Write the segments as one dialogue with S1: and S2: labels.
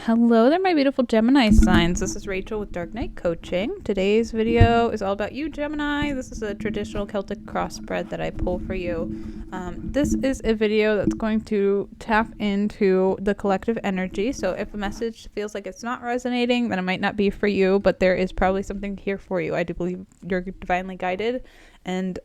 S1: Hello there, my beautiful Gemini signs. This is Rachael with Dark Knight Coaching. Today's video is all about you, Gemini. This is a traditional Celtic crossbred that I pull for you. This is a video that's going to tap into the collective energy. So if a message feels like it's not resonating, then it might not be for you, but there is probably something here for you. I do believe you're divinely guided. And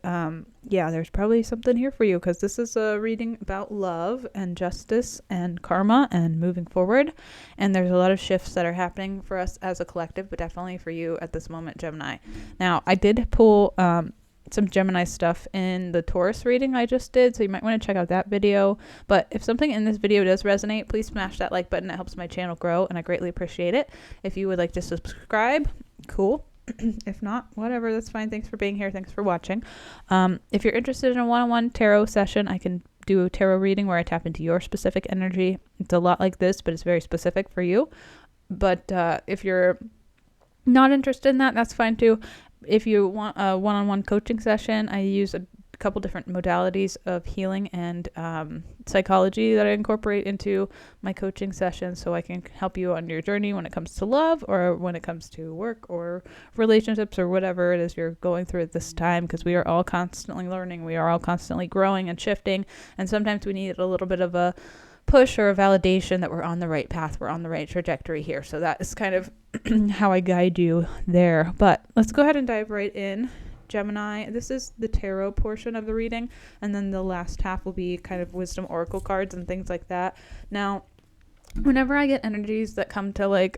S1: yeah, there's probably something here for you because this is a reading about love and justice and karma and moving forward. And there's a lot of shifts that are happening for us as a collective, but definitely for you at this moment, Gemini. Now, I did pull some Gemini stuff in the Taurus reading I just did, so you might want to check out that video. But if something in this video does resonate, please smash that like button. It helps my channel grow, and I greatly appreciate it. If you would like to subscribe, cool. If not, whatever, that's fine. Thanks for being here. Thanks for watching. If you're interested in a one-on-one tarot session, I can do a tarot reading where I tap into your specific energy. It's a lot like this, but it's very specific for you. But if you're not interested in that, that's fine too. If you want a one-on-one coaching session, I use a couple different modalities of healing and psychology that I incorporate into my coaching sessions, so I can help you on your journey when it comes to love or when it comes to work or relationships or whatever it is you're going through at this time, because we are all constantly learning, we are all constantly growing and shifting, and sometimes we need a little bit of a push or a validation that we're on the right path, we're on the right trajectory here. So that is kind of how I guide you there. But let's go ahead and dive right in. Gemini, this is the tarot portion of the reading, and then the last half will be kind of wisdom oracle cards and things like that. Now, whenever I get energies that come to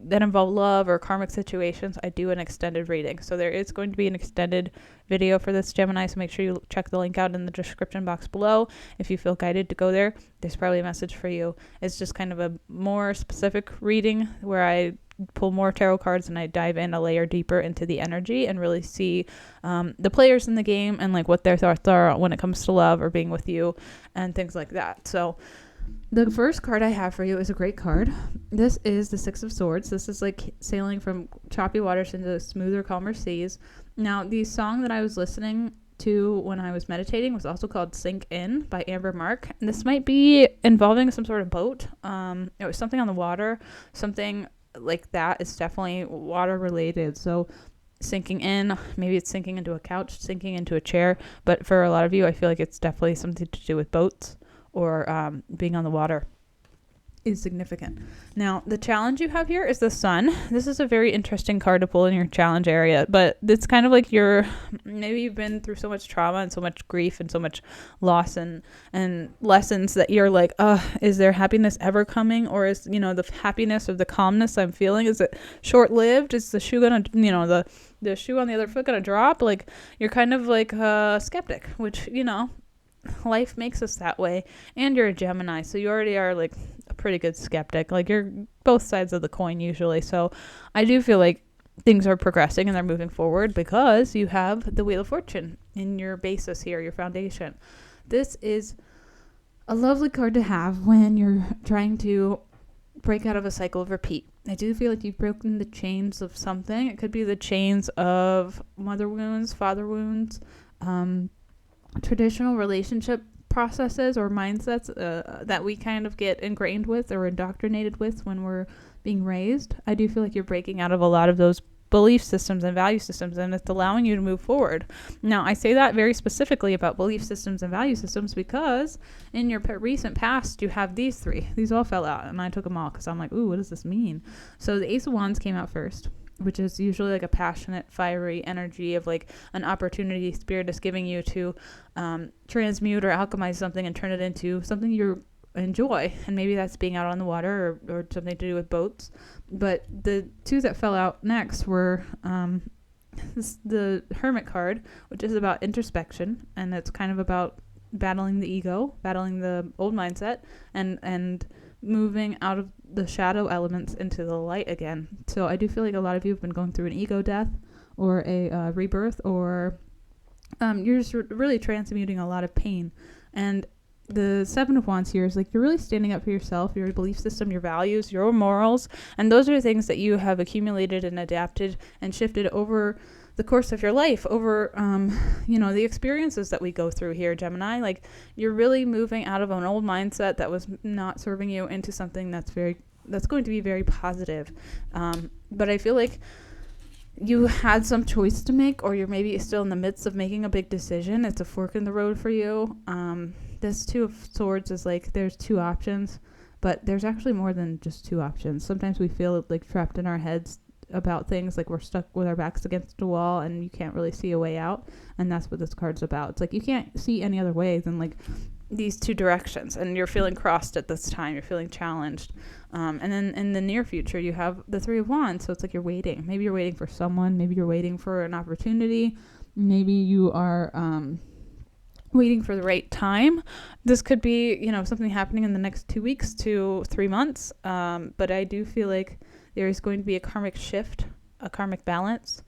S1: that involve love or karmic situations, I do an extended reading. So there is going to be an extended video for this, Gemini, so make sure you check the link out in the description box below. If you feel guided to go there, there's probably a message for you. It's just kind of a more specific reading where I pull more tarot cards and I dive in a layer deeper into the energy and really see the players in the game and like what their thoughts are when it comes to love or being with you and things like that. So the first card I have for you is a great card. This is the Six of Swords. This is like sailing from choppy waters into smoother, calmer seas. Now, the song that I was listening to when I was meditating was also called Sink In by Mark. And this might be involving some sort of boat. It was something on the water, something like that. Is definitely water related. So sinking in, maybe it's sinking into a couch, sinking into a chair. But for a lot of you, I feel like it's definitely something to do with boats or being on the water is significant. Now, the challenge you have here is the Sun. This is a very interesting card to pull in your challenge area, but it's kind of like maybe you've been through so much trauma and so much grief and so much loss and lessons that you're like, is there happiness ever coming? Or is, the happiness or the calmness I'm feeling, is it short-lived? Is the shoe gonna, the shoe on the other foot gonna drop? Like, you're kind of like a skeptic, which, life makes us that way. And you're a Gemini, so you already are like a pretty good skeptic. Like, you're both sides of the coin usually. So I do feel like things are progressing and they're moving forward because you have the Wheel of Fortune in your basis here, your foundation. This is a lovely card to have when you're trying to break out of a cycle of repeat. I do feel like you've broken the chains of something. It could be the chains of mother wounds, father wounds, traditional relationship processes or mindsets that we kind of get ingrained with or indoctrinated with when we're being raised. I do feel like you're breaking out of a lot of those belief systems and value systems, and it's allowing you to move forward. Now, I say that very specifically about belief systems and value systems because in your recent past, you have these three. These all fell out, and I took them all because I'm like, ooh, what does this mean? So the Ace of Wands came out first, which is usually like a passionate, fiery energy of like an opportunity spirit is giving you to transmute or alchemize something and turn it into something you enjoy. And maybe that's being out on the water or something to do with boats. But the two that fell out next were the Hermit card, which is about introspection. And it's kind of about battling the ego, battling the old mindset, and moving out of the shadow elements into the light again. So I do feel like a lot of you have been going through an ego death or a rebirth, or you're just really transmuting a lot of pain. And the Seven of Wands here is like you're really standing up for yourself, your belief system, your values, your morals, and those are the things that you have accumulated and adapted and shifted over the course of your life, over the experiences that we go through here, Gemini. Like, you're really moving out of an old mindset that was not serving you into something that's very that's going to be very positive. But I feel like you had some choice to make, or you're maybe still in the midst of making a big decision. It's a fork in the road for you. This Two of Swords is like there's two options, but there's actually more than just two options. Sometimes we feel like trapped in our heads about things, like we're stuck with our backs against the wall and you can't really see a way out, and that's what this card's about. It's like you can't see any other way than like these two directions, and you're feeling crossed at this time. You're feeling challenged, and then in the near future you have the Three of Wands, so it's like you're waiting. Maybe you're waiting for someone, maybe you're waiting for an opportunity, maybe you are waiting for the right time. This could be, you know, something happening in the next 2 weeks to 3 months, but I do feel like there is going to be a karmic shift, a karmic balance,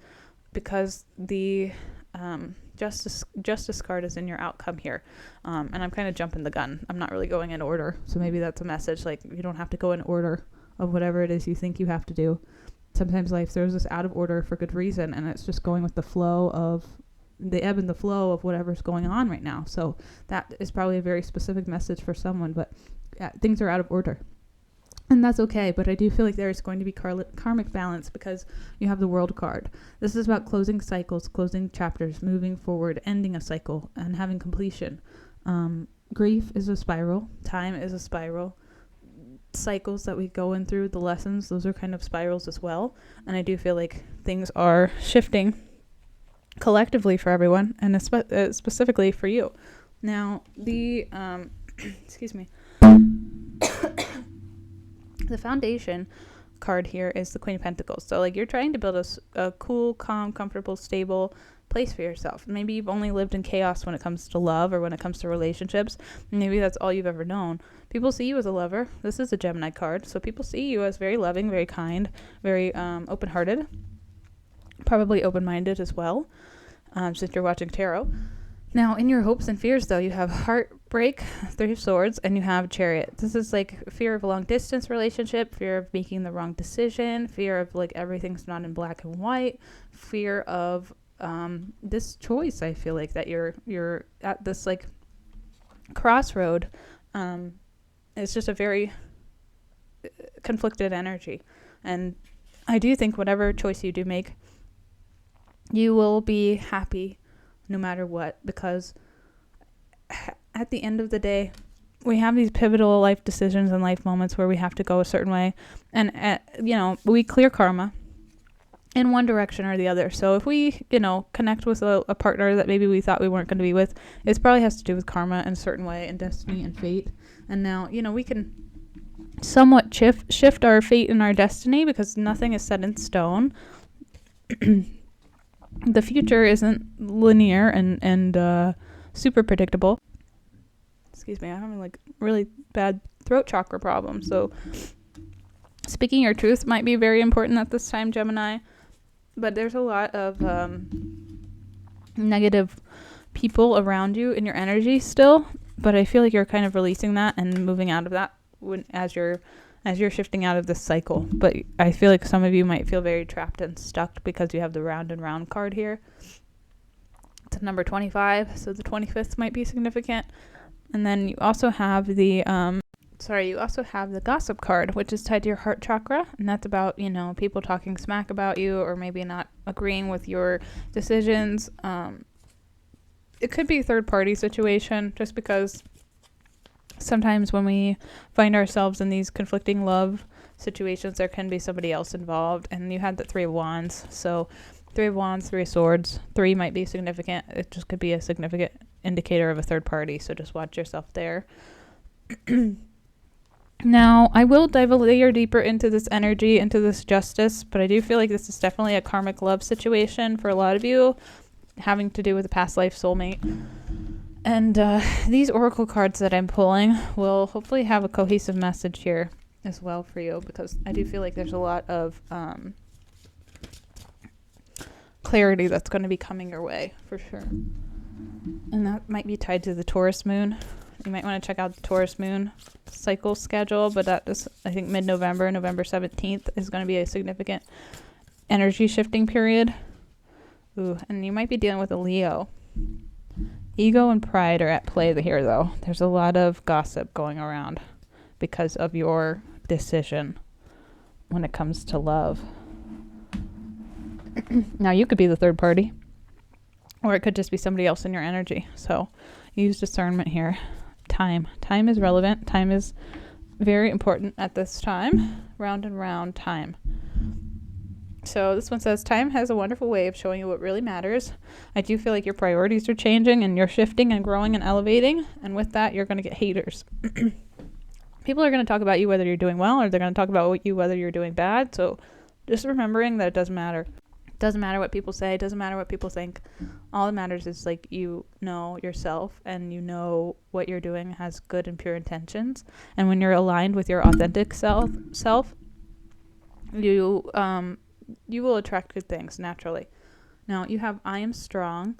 S1: because the justice card is in your outcome here. And I'm kind of jumping the gun. I'm not really going in order. So maybe that's a message. Like, you don't have to go in order of whatever it is you think you have to do. Sometimes life throws us out of order for good reason, and it's just going with the flow of the ebb and the flow of whatever's going on right now. So that is probably a very specific message for someone, but things are out of order. And that's okay, but I do feel like there is going to be karmic balance because you have the World card. This is about closing cycles, closing chapters, moving forward, ending a cycle, and having completion. Grief is a spiral. Time is a spiral. Cycles that we go in through, the lessons, those are kind of spirals as well. And I do feel like things are shifting collectively for everyone, and specifically for you. Now, the excuse me. The foundation card here is the Queen of Pentacles. So like you're trying to build a cool, calm, comfortable, stable place for yourself. Maybe you've only lived in chaos when it comes to love or when it comes to relationships. Maybe that's all you've ever known. People see you as a lover. This is a Gemini card. So people see you as very loving, very kind, very open-hearted, probably open-minded as well, since you're watching tarot. Now, in your hopes and fears, though, you have heartbreak, Three of Swords, and you have Chariot. This is like fear of a long-distance relationship, fear of making the wrong decision, fear of like everything's not in black and white, fear of this choice. I feel like that you're at this like crossroad. It's just a very conflicted energy, and I do think whatever choice you do make, you will be happy no matter what, because at the end of the day, we have these pivotal life decisions and life moments where we have to go a certain way, and you know, we clear karma in one direction or the other. So if we, you know, connect with a partner that maybe we thought we weren't going to be with, it probably has to do with karma in a certain way, and destiny and fate. And now, you know, we can somewhat shift our fate and our destiny because nothing is set in stone. The future isn't linear and super predictable. Excuse me, I'm having like really bad throat chakra problems. So speaking your truth might be very important at this time, Gemini. But there's a lot of negative people around you in your energy still. But I feel like you're kind of releasing that and moving out of that as you're shifting out of this cycle. But I feel like some of you might feel very trapped and stuck because you have the round and round card here. It's number 25, so the 25th might be significant. And then you also have the gossip card, which is tied to your heart chakra, and that's about, you know, people talking smack about you or maybe not agreeing with your decisions. It could be a third party situation, just because sometimes when we find ourselves in these conflicting love situations, there can be somebody else involved. And you had the Three of Wands. So Three of Wands, Three of Swords. 3 might be significant. It just could be a significant indicator of a third party. So just watch yourself there. Now, I will dive a layer deeper into this energy, into this justice, but I do feel like this is definitely a karmic love situation for a lot of you, having to do with a past life soulmate. And these oracle cards that I'm pulling will hopefully have a cohesive message here as well for you, because I do feel like there's a lot of clarity that's going to be coming your way for sure. And that might be tied to the Taurus moon. You might want to check out the Taurus moon cycle schedule, but that is, I think, mid-November, November 17th is going to be a significant energy shifting period. Ooh, and you might be dealing with a Leo. Ego and pride are at play here, though. There's a lot of gossip going around because of your decision. when it comes to love. Now, you could be the third party, or it could just be somebody else in your energy. So use discernment here. Time is relevant. Time is very important at this time. Round and round time. So this one says, time has a wonderful way of showing you what really matters. I do feel like your priorities are changing and you're shifting and growing and elevating. And with that, you're going to get haters. People are going to talk about you whether you're doing well, or they're going to talk about you whether you're doing bad. So just remembering that it doesn't matter. It doesn't matter what people say. It doesn't matter what people think. All that matters is like you know yourself, and you know what you're doing has good and pure intentions. And when you're aligned with your authentic self, you will attract good things naturally. Now you have I am strong.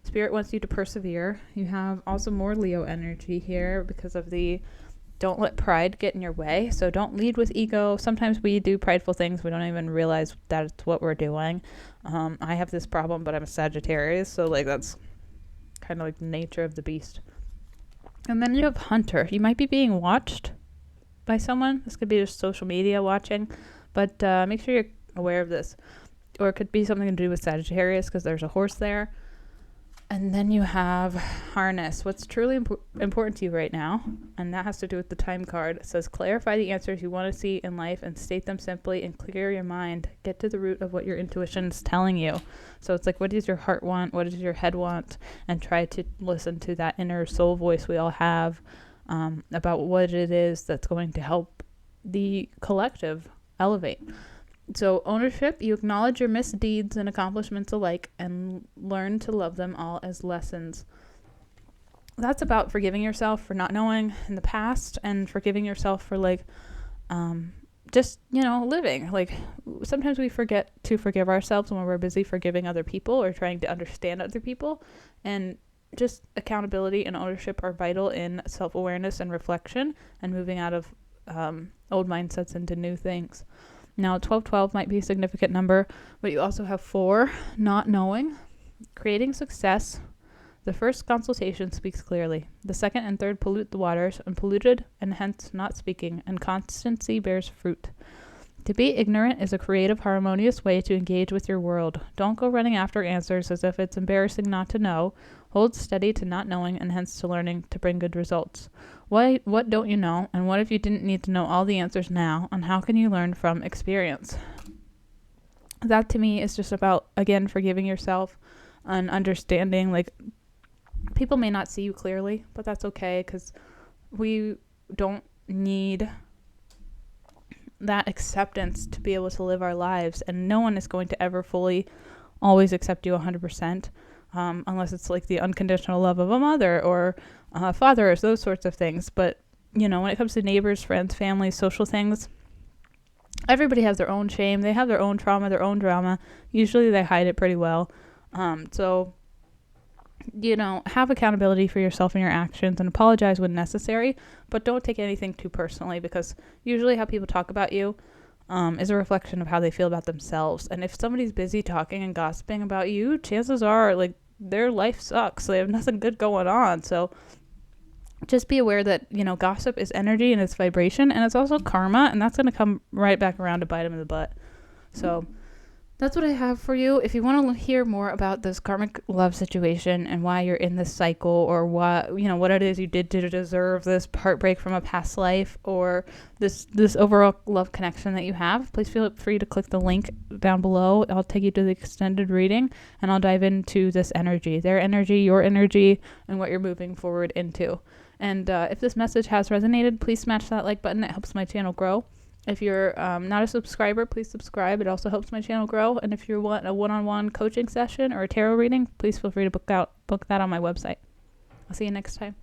S1: Spirit wants you to persevere. You have also more Leo energy here because of the don't let pride get in your way. So don't lead with ego. Sometimes we do prideful things. We don't even realize that it's what we're doing. I have this problem, but I'm a Sagittarius. So like that's kind of like the nature of the beast. And then you have Hunter. You might be being watched by someone. This could be just social media watching, but make sure you're aware of this. Or it could be something to do with Sagittarius because there's a horse there. And then you have harness. What's truly important to you right now, and that has to do with the time card. It says clarify the answers you want to see in life and state them simply and clear your mind. Get to the root of what your intuition is telling you. So it's like, what does your heart want? What does your head want? And try to listen to that inner soul voice we all have about what it is that's going to help the collective elevate. So ownership, you acknowledge your misdeeds and accomplishments alike and learn to love them all as lessons. That's about forgiving yourself for not knowing in the past and forgiving yourself for like just, living. Like sometimes we forget to forgive ourselves when we're busy forgiving other people or trying to understand other people. And just accountability and ownership are vital in self-awareness and reflection and moving out of old mindsets into new things. Now, 1212 might be a significant number, but you also have 4, not knowing, creating success. The first consultation speaks clearly. The second and third pollute the waters, unpolluted and hence not speaking, and constancy bears fruit. To be ignorant is a creative, harmonious way to engage with your world. Don't go running after answers as if it's embarrassing not to know. Hold steady to not knowing and hence to learning to bring good results. What don't you know? And what if you didn't need to know all the answers now? And how can you learn from experience? That to me is just about, again, forgiving yourself and understanding, like, people may not see you clearly, but that's okay because we don't need that acceptance to be able to live our lives. And no one is going to ever fully always accept you 100%. Unless it's like the unconditional love of a mother or a father or those sorts of things. But, when it comes to neighbors, friends, family, social things, everybody has their own shame. They have their own trauma, their own drama. Usually they hide it pretty well. So, have accountability for yourself and your actions and apologize when necessary. But don't take anything too personally because usually how people talk about you is a reflection of how they feel about themselves. And if somebody's busy talking and gossiping about you, chances are like their life sucks. They have nothing good going on. So just be aware that, gossip is energy and it's vibration and it's also karma, and that's going to come right back around to bite them in the butt. So that's what I have for you. If you want to hear more about this karmic love situation and why you're in this cycle, or what it is you did to deserve this heartbreak from a past life, or this overall love connection that you have, please feel free to click the link down below. I'll take you to the extended reading and I'll dive into this energy, their energy, your energy, and what you're moving forward into. And if this message has resonated, please smash that like button. It helps my channel grow. If you're not a subscriber, please subscribe. It also helps my channel grow. And if you want a one-on-one coaching session or a tarot reading, please feel free to book that on my website. I'll see you next time.